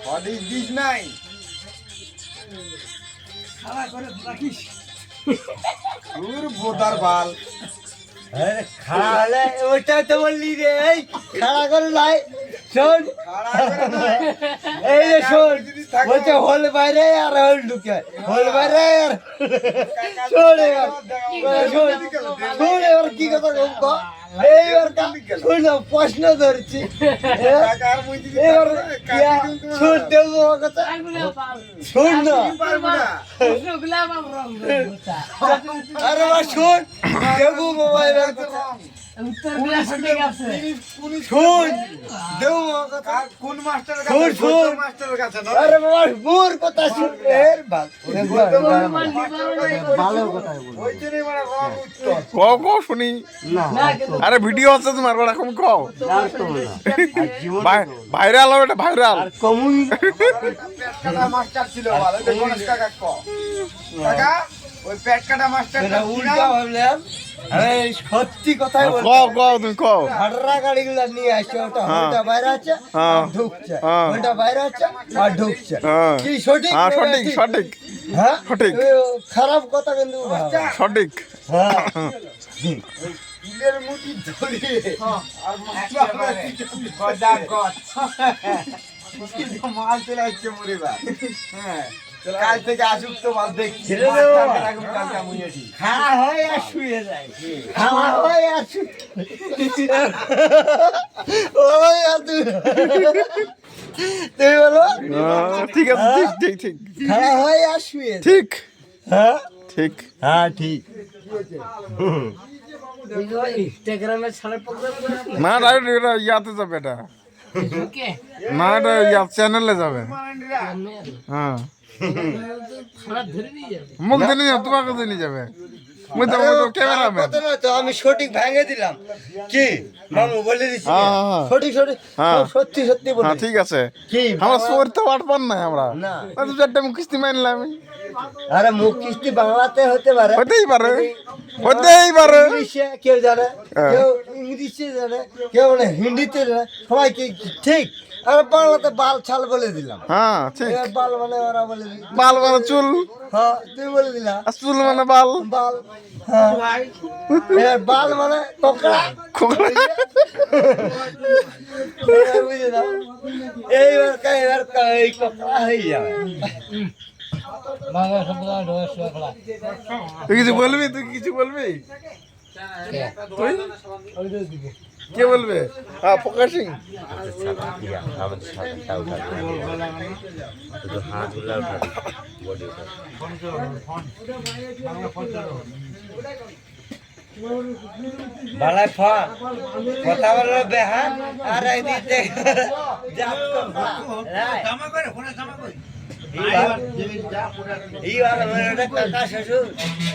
হদিস দিস নাই খাওয়া করে রাখিস তোর বোদার বাল খাড়া হলে ওইটাই তো বললি রে এই খাড়া করে নাই শোন খাড়া করে নাই। এই যে শোন যদি থাকে- বলছে হোল বাইরে আর হোল ঢুকে হোল বাইরে আর শোন এবার শোন শোন এবার কি কথা কব এইবার শোন না, প্রশ্ন ধরছি কাকার মুই যদি এবার থাকে, কাকি কিন্তু শোন দেবো কথা শোন না পারবো না। আরে বা শোন দেবো মোবাইলের কথা পুলিশ শোন দেবো কথা কার কোন মাস্টারের শোন, কাছে? শোন। বৈদ্য মাস্টারের কাছে না? আরে বাবা মোর কথা শুন এর বাল ভালো কথা বল ওই জন্যই মানে রং উত্তর। কও কও শুনি না আরে ভিডিও আছে তোমার বড় এখন কও আর তো না ভাইরাল হবে এটা ভাইরাল আর কমুই পেট কাটা মাস্টার ছিল ভালো তো গণেশ কাকা ক কাকা ওই পেট কাটা মাস্টার এটা উল্টা ভাবলাম আরে সত্যি কথাই বল কও কও তুমি কও হাড়রা গাড়িগুলো নিয়ে আসছে ওটা ওটা বাইরে আছে হ্যাঁ। আর ঢুকছে হ্যাঁ। ওটা বাইরে আছে আর ঢুকছে হ্যাঁ। কি সঠিক হ্যাঁ না সঠিক ঠিক? সঠিক হ্যাঁ সঠিক। এ, খারাপ কথা কিন্তু ভাবা। সঠিক হ্যাঁ ইলের মুঠি ধরে আর মাল চলে আসছে মরে বা হ্যাঁ কাল থেকে আসুক তো মাল দেখছি ছেড়ে দেবো। কালকে আমি এটি খাওয়া হয় আর শুয়ে যায় খাওয়া হয় আর ওই আর তুই বলো ঠিক আছে ঠিক ঠিক ঠিক খাওয়া হয় আর শুয়ে যায়। ঠিক হ্যাঁ ঠিক হ্যাঁ ঠিক ইনস্টাগ্রামে ছাড়া প্রোগ্রাম না ডাইরেক্ট এটা ইয়াতে যাবে এটা না এটা ইয়া চ্যানেলে যাবে হ্যাঁ খারাপ ধরে নিয়ে যাবে মুখ দিনে যাবে তোমাকে দিনে যাবে মুই তো ক্যামেরা ম্যান কথা না তো আমি সঠিক ভেঙে দিলাম কি মামু বলে দিছি হ্যাঁ, হ্যাঁ। সঠিক সঠিক হ্যাঁ। সব সত্যি সত্যি বলি হ্যাঁ ঠিক আছে কি আমরা সোর তো পারবার না আমরা না। দু চারটা মুখ কিস্তি মানলাম আরে মুখ কিস্তি বাংলাতে হতে পারে হতেই পারে হতেই পারে ইংলিশে কেউ জানে হ্যাঁ। কেউ ইংলিশে জানে কেউ মানে হিন্দিতে জানে সবাই কি ঠিক আর বাংলাতে বাল ছাল বলে দিলাম হ্যাঁ ঠিক এবার বাল মানে ওরা বলে দিল বাল মানে চুল হ্যাঁ তুমি বলে দিলা আর চুল মানে বাল বাল হ্যাঁ এবার বাল মানে কোকড়া এবার বুঝে দাও এইবার এই কোকড়া হয়ে যাবে তুই কিছু বলবি তুই কিছু বলবি তুই কে বলবে হ্যাঁ ফোকাসিং বালাই ফল কথা বললো বেহান আর একদিকে জাপ এইবার আমার কাকা শ্বশুর